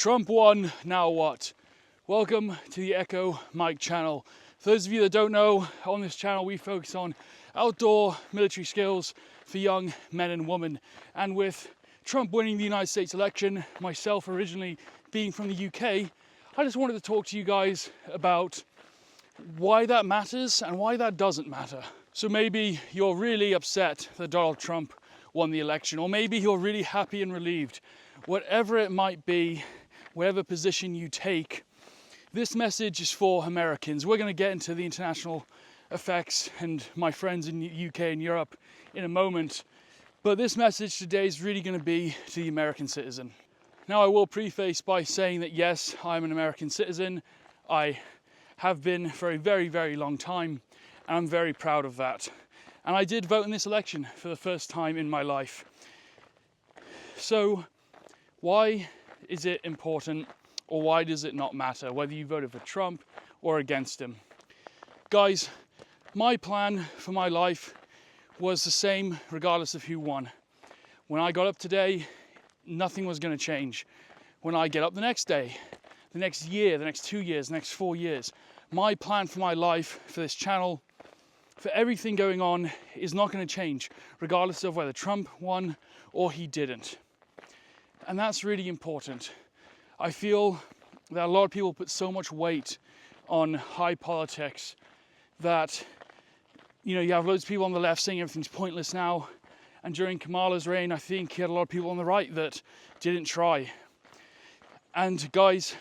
Trump won, now what? Welcome to the Echo Mike channel. For those of you that don't know, on this channel we focus on outdoor military skills for young men and women. And with Trump winning the United States election, myself originally being from the UK, I just wanted to talk to you guys about why that matters and why that doesn't matter. So maybe you're really upset that Donald Trump won the election, or maybe you're really happy and relieved. Whatever it might be, whatever position you take, this message is for Americans. We're going to get into the international effects and my friends in the UK and Europe in a moment, but this message today is really going to be to the American citizen. Now, I will preface by saying that yes, I'm an American citizen. I have been for a very, very long time, and I'm very proud of that. And I did vote in this election for the first time in my life. So why is it important, or why does it not matter whether you voted for Trump or against him? Guys, my plan for my life was the same regardless of who won. When I got up today, nothing was going to change. When I get up the next day, the next year, the next 2 years, the next 4 years, my plan for my life, for this channel, for everything going on is not going to change, regardless of whether Trump won or he didn't. And that's really important. I feel that a lot of people put so much weight on high politics that, you have loads of people on the left saying everything's pointless now. And during Kamala's reign, I think he had a lot of people on the right that didn't try. And guys,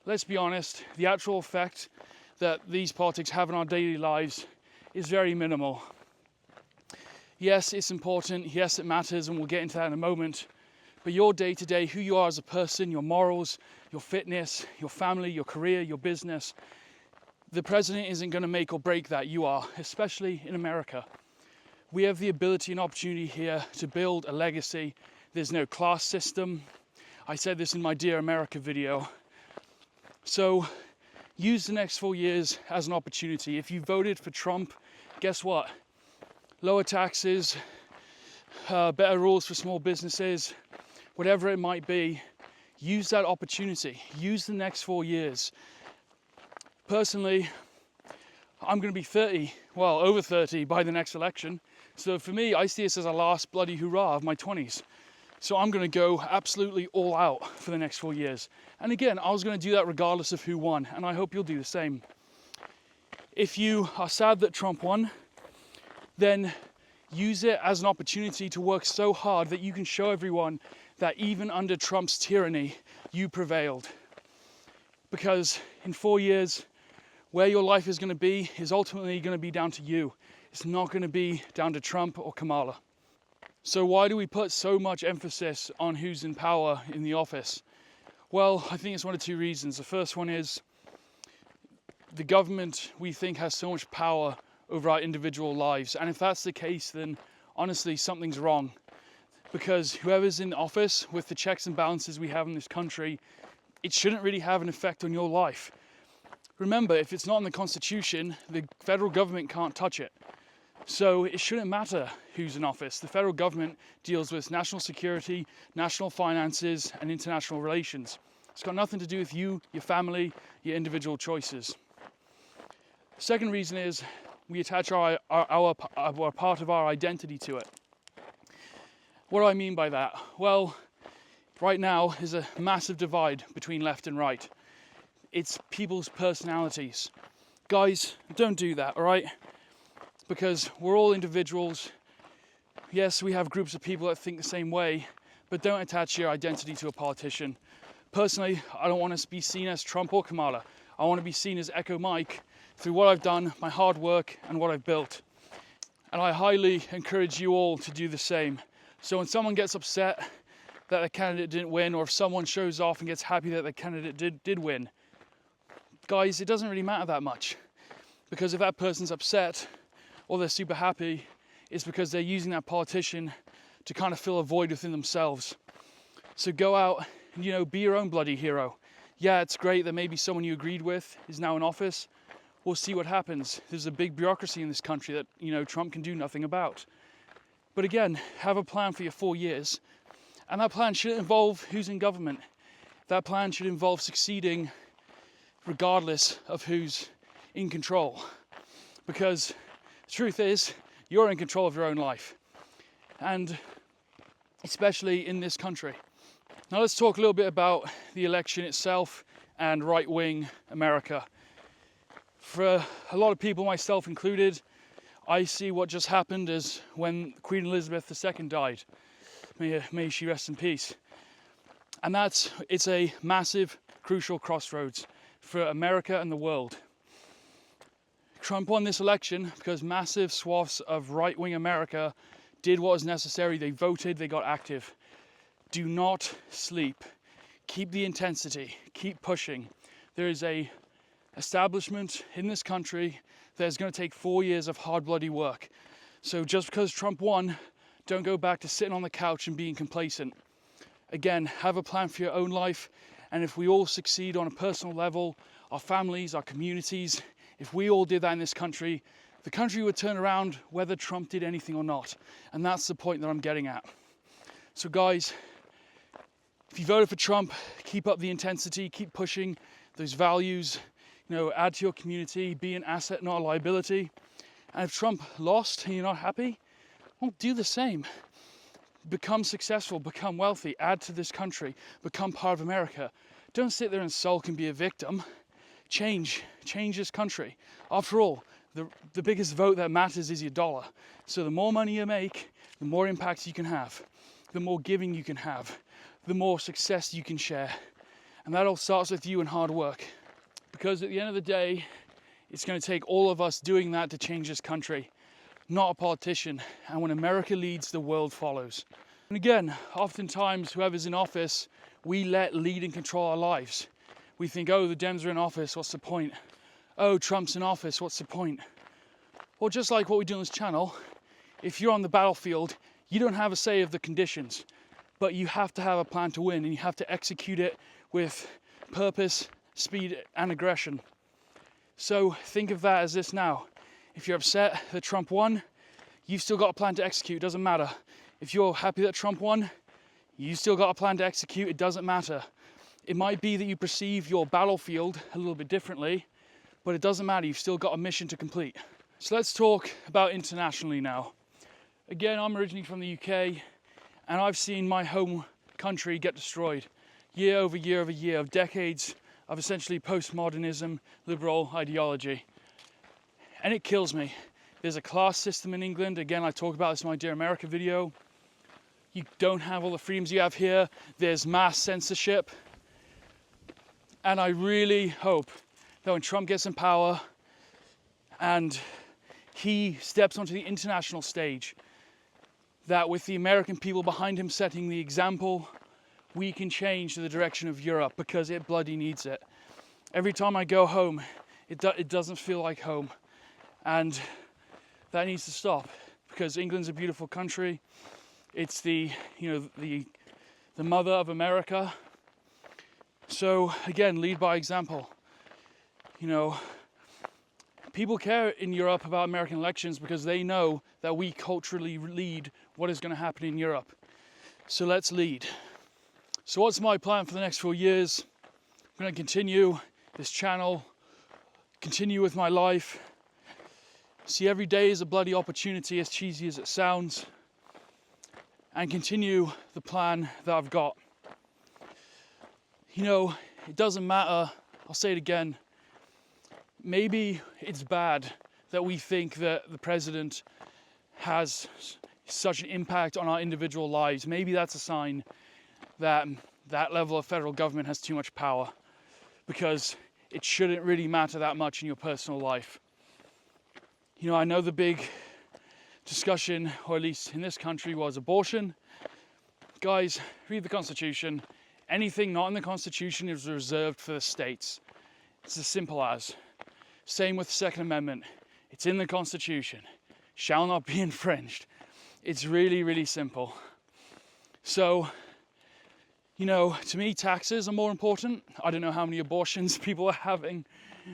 let's be honest, the actual effect that these politics have in our daily lives is very minimal. Yes, it's important. Yes, it matters, and we'll get into that in a moment. But your day-to-day, who you are as a person, your morals, your fitness, your family, your career, your business, the president isn't going to make or break that. You are, especially in America. We have the ability and opportunity here to build a legacy. There's no class system. I said this in my Dear America video. So use the next 4 years as an opportunity. If you voted for Trump, guess what? Lower taxes, better rules for small businesses, whatever it might be, use that opportunity. Use the next 4 years. Personally, I'm going to be 30, well, over 30 by the next election. So for me, I see this as a last bloody hurrah of my 20s. So I'm going to go absolutely all out for the next 4 years. And again, I was going to do that regardless of who won, and I hope you'll do the same. If you are sad that Trump won, then use it as an opportunity to work so hard that you can show everyone that even under Trump's tyranny, you prevailed. Because in 4 years, where your life is going to be is ultimately going to be down to you. It's not going to be down to Trump or Kamala. So why do we put so much emphasis on who's in power in the office? Well, I think it's one of two reasons. The first one is the government, we think, has so much power over our individual lives. And if that's the case, then honestly, something's wrong. Because whoever's in office, with the checks and balances we have in this country, it shouldn't really have an effect on your life. Remember, if it's not in the Constitution, the federal government can't touch it. So it shouldn't matter who's in office. The federal government deals with national security, national finances, and international relations. It's got nothing to do with you, your family, your individual choices. Second reason is we attach our part of our identity to it. What do I mean by that? Well, right now there's a massive divide between left and right. It's people's personalities. Guys, don't do that, all right? Because we're all individuals. Yes, we have groups of people that think the same way, but don't attach your identity to a politician. Personally, I don't want to be seen as Trump or Kamala. I want to be seen as Echo Mike through what I've done, my hard work, and what I've built. And I highly encourage you all to do the same. So when someone gets upset that the candidate didn't win, or if someone shows off and gets happy that the candidate did win, guys, it doesn't really matter that much. Because if that person's upset or they're super happy, it's because they're using that politician to kind of fill a void within themselves. So go out and, be your own bloody hero. Yeah, it's great that maybe someone you agreed with is now in office. We'll see what happens. There's a big bureaucracy in this country that, Trump can do nothing about. But again, have a plan for your 4 years. And that plan should involve who's in government. that plan should involve succeeding regardless of who's in control. Because the truth is, you're in control of your own life. And especially in this country. Now let's talk a little bit about the election itself and right-wing America. For a lot of people, myself included, I see what just happened as when Queen Elizabeth II died. May she rest in peace. And it's a massive, crucial crossroads for America and the world. Trump won this election because massive swaths of right-wing America did what was necessary. They voted, they got active. Do not sleep. Keep the intensity. Keep pushing. There is a establishment in this country that is going to take 4 years of hard, bloody work. So just because Trump won, don't go back to sitting on the couch and being complacent. Again, have a plan for your own life. And if we all succeed on a personal level, our families, our communities, if we all did that in this country, the country would turn around whether Trump did anything or not. And that's the point that I'm getting at. So guys, if you voted for Trump, keep up the intensity, keep pushing those values, add to your community, be an asset, not a liability. And if Trump lost and you're not happy, well, do the same. Become successful, become wealthy, add to this country, become part of America. Don't sit there and sulk and be a victim. Change this country. After all, the biggest vote that matters is your dollar. So the more money you make, the more impact you can have, the more giving you can have, the more success you can share. And that all starts with you and hard work. Because at the end of the day, it's going to take all of us doing that to change this country, not a politician. And when America leads, the world follows. And again, oftentimes whoever's in office, we let lead and control our lives. We think, oh, the Dems are in office, what's the point? Oh, Trump's in office, what's the point? Well, just like what we do on this channel, if you're on the battlefield, you don't have a say of the conditions, but you have to have a plan to win, and you have to execute it with purpose, speed, and aggression. So think of that as this now. If you're upset that Trump won, you've still got a plan to execute, it doesn't matter. If you're happy that Trump won, you still got a plan to execute, it doesn't matter. It might be that you perceive your battlefield a little bit differently, but it doesn't matter, you've still got a mission to complete. So let's talk about internationally now. Again, I'm originally from the UK, and I've seen my home country get destroyed year over year over year of decades of essentially postmodernism, liberal ideology. And it kills me. There's a class system in England. Again, I talk about this in my Dear America video. You don't have all the freedoms you have here. There's mass censorship. And I really hope that when Trump gets in power and he steps onto the international stage, that with the American people behind him setting the example, we can change the direction of Europe, because it bloody needs it. Every time I go home, it doesn't feel like home. And that needs to stop, because England's a beautiful country. It's the mother of America. So again, lead by example. People care in Europe about American elections because they know that we culturally lead what is going to happen in Europe. So let's lead. So what's my plan for the next 4 years? I'm going to continue this channel, continue with my life, see every day as a bloody opportunity, as cheesy as it sounds, and continue the plan that I've got. It doesn't matter, I'll say it again, maybe it's bad that we think that the president has such an impact on our individual lives. Maybe that's a sign that that level of federal government has too much power, because it shouldn't really matter that much in your personal life. I know the big discussion, or at least in this country, was abortion. Guys, read the Constitution. Anything not in the Constitution is reserved for the states. It's as simple as. Same with the Second Amendment. It's in the Constitution. Shall not be infringed. It's really, really simple. So, to me, taxes are more important. I don't know how many abortions people are having,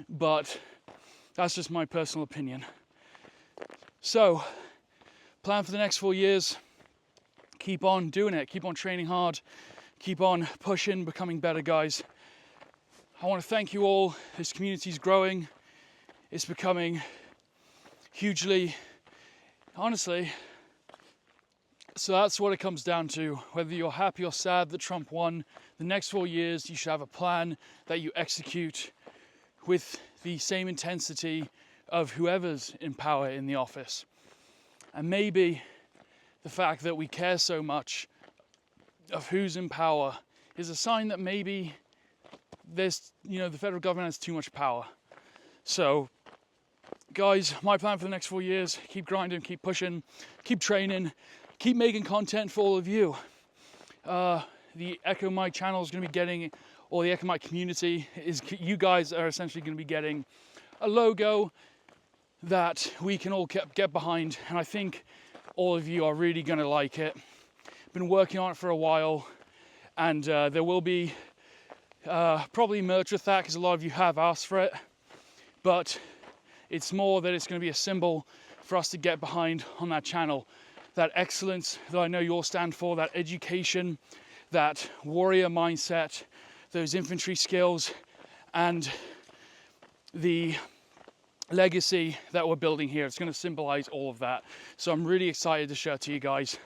but that's just my personal opinion. So, plan for the next 4 years. Keep on doing it. Keep on training hard. keep on pushing, becoming better guys. I want to thank you all. This community is growing. It's becoming hugely, honestly. So that's what it comes down to. Whether you're happy or sad that Trump won, the next 4 years you should have a plan that you execute with the same intensity of whoever's in power in the office. And maybe the fact that we care so much of who's in power is a sign that maybe there's, the federal government has too much power. So, guys, my plan for the next 4 years, keep grinding, keep pushing, keep training, keep making content for all of you. The Echo Mike channel is going to be getting, or the Echo Mike community, you guys are essentially going to be getting a logo that we can all get behind, and I think all of you are really going to like it. Been working on it for a while, and there will be probably merch with that because a lot of you have asked for it, but it's more that it's going to be a symbol for us to get behind on that channel. That excellence that I know you all stand for, that education, that warrior mindset, those infantry skills, and the legacy that we're building here. It's going to symbolize all of that. So I'm really excited to show it to you guys.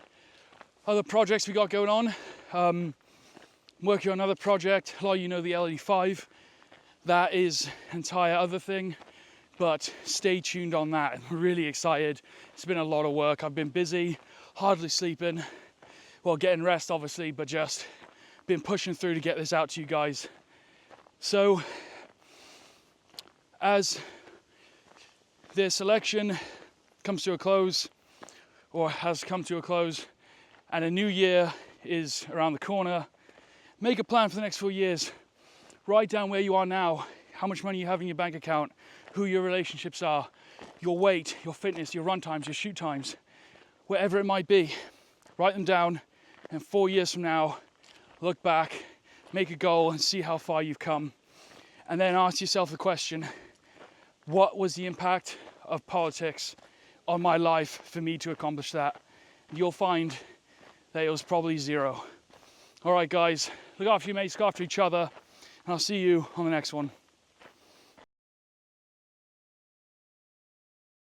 Other projects we got going on. Working on another project. A lot of you know the LED5. That is an entire other thing, but stay tuned on that. I'm really excited. It's been a lot of work. I've been busy, hardly sleeping. Well, getting rest obviously, but just been pushing through to get this out to you guys. So, as this election comes to a close, or has come to a close, and a new year is around the corner, make a plan for the next 4 years. Write down where you are now, how much money you have in your bank account, who your relationships are, your weight, your fitness, your run times, your shoot times, whatever it might be. Write them down, and 4 years from now, look back, make a goal, and see how far you've come. And then ask yourself the question, what was the impact of politics on my life for me to accomplish that? You'll find that it was probably zero. All right, guys, look after your mates, look after each other, and I'll see you on the next one.